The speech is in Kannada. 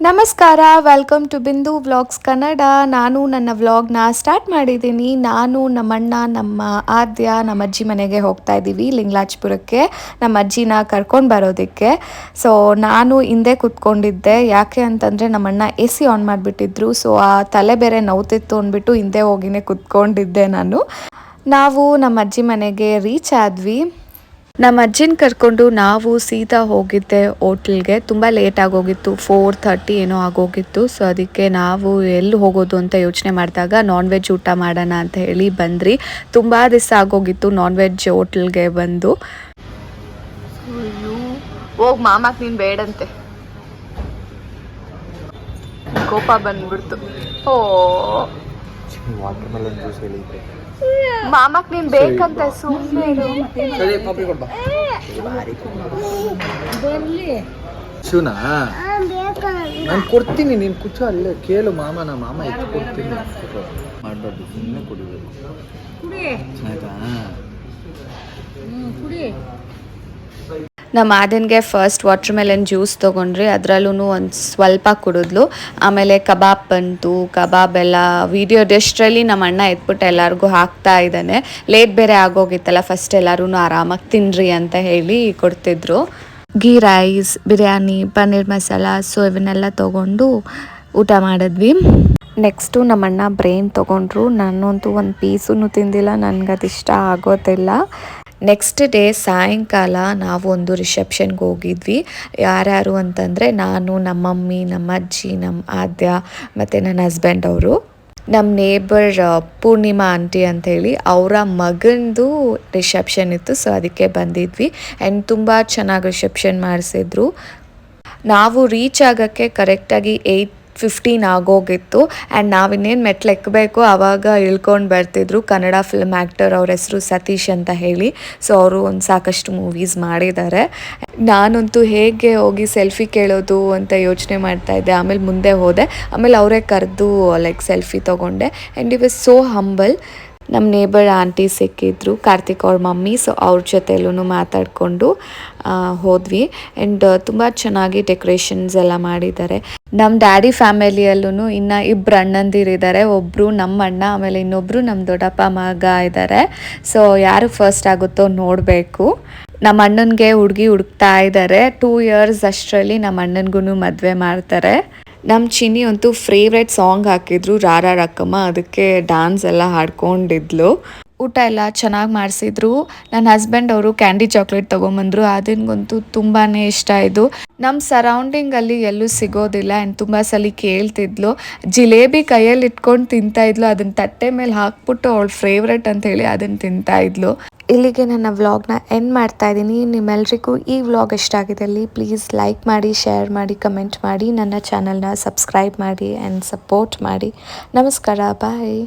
ನಮಸ್ಕಾರ, ವೆಲ್ಕಮ್ ಟು ಬಿಂದು ವ್ಲಾಗ್ಸ್ ಕನ್ನಡ. ನಾನು ನನ್ನ ವ್ಲಾಗ್ನ ಸ್ಟಾರ್ಟ್ ಮಾಡಿದ್ದೀನಿ. ನಾನು ನಮ್ಮಣ್ಣ, ನಮ್ಮ ಆದ್ಯ, ನಮ್ಮ ಅಜ್ಜಿ ಮನೆಗೆ ಹೋಗ್ತಾ ಇದ್ದೀವಿ ಲಿಂಗರಾಜಪುರಕ್ಕೆ, ನಮ್ಮ ಅಜ್ಜಿನ ಕರ್ಕೊಂಡು ಬರೋದಕ್ಕೆ. ಸೊ ನಾನು ಹಿಂದೆ ಕೂತ್ಕೊಂಡಿದ್ದೆ, ಯಾಕೆ ಅಂತಂದರೆ ನಮ್ಮಣ್ಣ AC ಆನ್ ಮಾಡಿಬಿಟ್ಟಿದ್ರು. ಸೊ ಆ ತಲೆ ಬೇರೆ ನೋವ್ತಿತ್ತು ಅಂದ್ಬಿಟ್ಟು ಹಿಂದೆ ಹೋಗಿನೇ ಕೂತ್ಕೊಂಡಿದ್ದೆ ನಾನು. ನಾವು ನಮ್ಮ ಅಜ್ಜಿ ಮನೆಗೆ ರೀಚ್ ಆದ್ವಿ. ನಮ್ಮ ಅಜ್ಜಿನ ಕರ್ಕೊಂಡು ನಾವು ಸೀದಾ ಹೋಗಿದ್ದೆ ಹೋಟ್ಲ್ಗೆ. ತುಂಬ ಲೇಟ್ ಆಗೋಗಿತ್ತು, 4:30 ಏನೋ ಆಗೋಗಿತ್ತು. ಸೊ ಅದಕ್ಕೆ ನಾವು ಎಲ್ಲಿ ಹೋಗೋದು ಅಂತ ಯೋಚನೆ ಮಾಡಿದಾಗ ನಾನ್ ವೆಜ್ ಊಟ ಮಾಡೋಣ ಅಂತ ಹೇಳಿ ಬಂದ್ರಿ. ತುಂಬ ದಿವಸ ಆಗೋಗಿತ್ತು ನಾನ್ ವೆಜ್ ಹೋಟ್ಲ್ಗೆ ಬಂದು. ಹೋಗಿ ಮಾಮಕ್ಕೆ ನೀನು ಬೇಡಂತೆ ಕೋಪ ಬಂದ್ಬಿಡ್ತು. ಓ ಮಾಮಕ್ ನೀನ್ ಬೇಕಂತ ಸುಮ್ಮನೆ ಶಿವನಾ ನಾನು ಕೊಡ್ತೀನಿ, ನೀನು ಕುಚ್ಚು ಅಲ್ಲೇ ಕೇಳು ಮಾಮನ, ಮಾಮ ಎತ್ತು ಕೊಡ್ತೀನಿ. ಮಾಡಬಾರ್ದು, ಸುಮ್ಮನೆ ಕುಡಿಬೇಕು ಆಯ್ತಾ. ನಮ್ಮ ಆದನ್ಗೆ ಫಸ್ಟ್ ವಾಟರ್ ಮೆಲನ್ ಜ್ಯೂಸ್ ತೊಗೊಂಡ್ರಿ, ಅದರಲ್ಲೂ ಒಂದು ಸ್ವಲ್ಪ ಕುಡಿದ್ಲು. ಆಮೇಲೆ ಕಬಾಬ್ ಬಂತು. ಕಬಾಬ್ ಎಲ್ಲ ವೀಡಿಯೋ ಡಿಸ್ಟ್ರಲ್ಲಿ ನಮ್ಮ ಅಣ್ಣ ಎತ್ಬಿಟ್ಟು ಎಲ್ಲರಿಗೂ ಹಾಕ್ತಾ ಇದ್ದಾನೆ. ಲೇಟ್ ಬೇರೆ ಆಗೋಗಿತ್ತಲ್ಲ, ಫಸ್ಟ್ ಎಲ್ಲರೂ ಆರಾಮಾಗಿ ತಿನ್ನಿರಿ ಅಂತ ಹೇಳಿ ಕೊಡ್ತಿದ್ರು. ಗೀ ರೈಸ್, ಬಿರಿಯಾನಿ, ಪನ್ನೀರ್ ಮಸಾಲ, ಸೊ ಇವನ್ನೆಲ್ಲ ತೊಗೊಂಡು ಊಟ ಮಾಡಿದ್ವಿ. ನೆಕ್ಸ್ಟು ನಮ್ಮಣ್ಣ ಬ್ರೇನ್ ತೊಗೊಂಡ್ರು. ನಾನಂತೂ ಒಂದು ಪೀಸೂ ತಿಂದಿಲ್ಲ, ನನಗದಿಷ್ಟ ಆಗೋದಿಲ್ಲ. ನೆಕ್ಸ್ಟ್ ಡೇ ಸಾಯಂಕಾಲ ನಾವು ಒಂದು ರಿಸೆಪ್ಷನ್ಗೆ ಹೋಗಿದ್ವಿ. ಯಾರ್ಯಾರು ಅಂತಂದರೆ ನಾನು, ನಮ್ಮ ಮಮ್ಮಿ, ನಮ್ಮ ಅಜ್ಜಿ, ನಮ್ಮ ಆದ್ಯ ಮತ್ತು ನನ್ನ ಹಸ್ಬೆಂಡ್ ಅವರು. ನಮ್ಮ ನೇಬರ್ ಪೂರ್ಣಿಮಾ ಆಂಟಿ ಅಂಥೇಳಿ ಅವರ ಮಗಂದು ರಿಸೆಪ್ಷನ್ ಇತ್ತು. ಸೊ ಅದಕ್ಕೆ ಬಂದಿದ್ವಿ. ಆ್ಯಂಡ್ ತುಂಬ ಚೆನ್ನಾಗಿ ರಿಸೆಪ್ಷನ್ ಮಾಡಿಸಿದ್ರು. ನಾವು ರೀಚ್ ಆಗೋಕ್ಕೆ ಕರೆಕ್ಟಾಗಿ 8:15 ಆಗೋಗಿತ್ತು. ಆ್ಯಂಡ್ ನಾವಿನ್ನೇನು ಮೆಟ್ಲು ಎಕ್ಕಬೇಕು ಆವಾಗ ಇಳ್ಕೊಂಡು ಬರ್ತಿದ್ರು. ಕನ್ನಡ ಫಿಲ್ಮ್ ಆ್ಯಕ್ಟರ್, ಅವ್ರ ಹೆಸರು ಸತೀಶ್ ಅಂತ ಹೇಳಿ. ಸೊ ಅವರು ಒಂದು ಸಾಕಷ್ಟು ಮೂವೀಸ್ ಮಾಡಿದ್ದಾರೆ. ನಾನಂತೂ ಹೇಗೆ ಹೋಗಿ ಸೆಲ್ಫಿ ಕೇಳೋದು ಅಂತ ಯೋಚನೆ ಮಾಡ್ತಾಯಿದ್ದೆ. ಆಮೇಲೆ ಮುಂದೆ ಹೋದೆ. ಆಮೇಲೆ ಅವರೇ ಕರೆದು ಲೈಕ್ ಸೆಲ್ಫಿ ತೊಗೊಂಡೆ. And it was so humble. ನಮ್ಮ ನೇಬರ್ ಆಂಟಿ ಸಿಕ್ಕಿದ್ರು, ಕಾರ್ತಿಕ್ ಅವ್ರ ಮಮ್ಮಿ. ಸೊ ಅವ್ರ ಜೊತೆಯಲ್ಲೂ ಮಾತಾಡಿಕೊಂಡು ಹೋದ್ವಿ. ಆ್ಯಂಡ್ ತುಂಬ ಚೆನ್ನಾಗಿ ಡೆಕೋರೇಷನ್ಸ್ ಎಲ್ಲ ಮಾಡಿದ್ದಾರೆ. ನಮ್ಮ ಡ್ಯಾಡಿ ಫ್ಯಾಮಿಲಿಯಲ್ಲೂ ಇನ್ನು 2 ಅಣ್ಣಂದಿರಿದ್ದಾರೆ. ಒಬ್ಬರು ನಮ್ಮ ಅಣ್ಣ, ಆಮೇಲೆ ಇನ್ನೊಬ್ಬರು ನಮ್ಮ ದೊಡ್ಡಪ್ಪ ಮಗ ಇದ್ದಾರೆ. ಸೊ ಯಾರು ಫಸ್ಟ್ ಆಗುತ್ತೋ ನೋಡಬೇಕು. ನಮ್ಮ ಅಣ್ಣನಿಗೆ ಹುಡುಗಿ ಹುಡುಕ್ತಾ ಇದ್ದಾರೆ. 2 years ಅಷ್ಟರಲ್ಲಿ ನಮ್ಮ ಅಣ್ಣನಿಗೂ ಮದುವೆ ಮಾಡ್ತಾರೆ. ನಮ್ಮ ಚಿನ್ನಿ ಅಂತೂ ಫೇವ್ರೆಟ್ ಸಾಂಗ್ ಹಾಕಿದ್ರು, ರಾರಾ ರಕ್ಕಮ್ಮ. ಅದಕ್ಕೆ ಡ್ಯಾನ್ಸ್ ಎಲ್ಲ ಹಾಡ್ಕೊಂಡಿದ್ಲು. ಊಟ ಎಲ್ಲ ಚೆನ್ನಾಗಿ ಮಾಡಿಸಿದ್ರು. ನನ್ನ ಹಸ್ಬೆಂಡ್ ಅವರು ಕ್ಯಾಂಡಿ ಚಾಕ್ಲೇಟ್ ತೊಗೊಂಬಂದರು. ಅದನ್ಗಂತೂ ತುಂಬಾ ಇಷ್ಟ ಇದು. ನಮ್ಮ ಸರೌಂಡಿಂಗಲ್ಲಿ ಎಲ್ಲೂ ಸಿಗೋದಿಲ್ಲ. ಆ್ಯಂಡ್ ತುಂಬ ಸಲ ಕೇಳ್ತಿದ್ಲು. ಜಿಲೇಬಿ ಕೈಯಲ್ಲಿ ಇಟ್ಕೊಂಡು ತಿಂತಾಯಿದ್ಲು. ಅದನ್ನು ತಟ್ಟೆ ಮೇಲೆ ಹಾಕ್ಬಿಟ್ಟು ಅವಳು ಫೇವ್ರೆಟ್ ಅಂಥೇಳಿ ಅದನ್ನು ತಿಂತಾಯಿದ್ಲು. ಇಲ್ಲಿಗೆ ನನ್ನ ವ್ಲಾಗ್ನ ಎಂಡ್ ಮಾಡ್ತಾ ಇದ್ದೀನಿ. ನಿಮ್ಮೆಲ್ರಿಗೂ ಈ ವ್ಲಾಗ್ ಇಷ್ಟ ಆಗಿದ್ದಲ್ಲಿ ಪ್ಲೀಸ್ ಲೈಕ್ ಮಾಡಿ, ಶೇರ್ ಮಾಡಿ, ಕಮೆಂಟ್ ಮಾಡಿ, ನನ್ನ ಚಾನಲ್ನ ಸಬ್ಸ್ಕ್ರೈಬ್ ಮಾಡಿ ಆ್ಯಂಡ್ ಸಪೋರ್ಟ್ ಮಾಡಿ. ನಮಸ್ಕಾರ, ಬಾಯ್.